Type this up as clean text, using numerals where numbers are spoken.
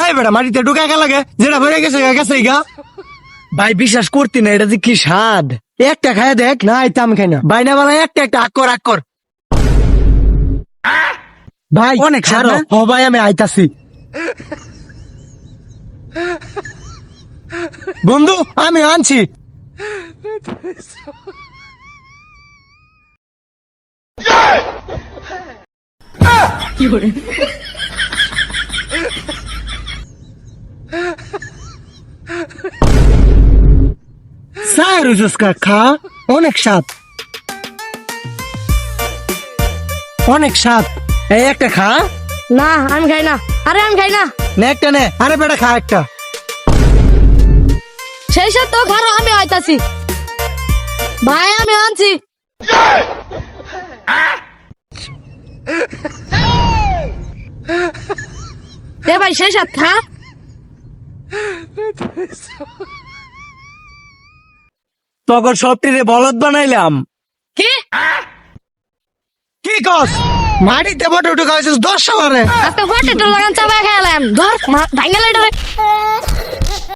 এই বেটা মাটিতে ঢুকা গেল লাগে যেটা ভরে গেছে গেছে গা। ভাই বিশ্বাস করতি না, এটা যে কি স্বাদ। একটা খায় দেখ। না এটা আমি খাই না। বাইনা বালা একটা একটা আক্কর আক্কর। ভাই অনেক স্বাদ না? ও ভাই আমি আইতাছি। বন্ধু আমি আনছি। খা অনেক স্বাদ, অনেক স্বাদ। এই একটা খা। না আমি খাই না। আরে আমি খাই না। নে একটা নে। আরে বেটা খা একটা। সেই সাথে তো খারো, আমি আইতাছি। ভাই আমি আনছি। এ ভাই সেই সাথে খা। তখন সবটিরে বলদ বানাইলাম। কি কি কস? মাটিতে বটে উঠে খাইছিস 10 বারে। আজকে হোটেল লাগান চাপা খেলাম। ধর ভাঙ্গা লাইটারে।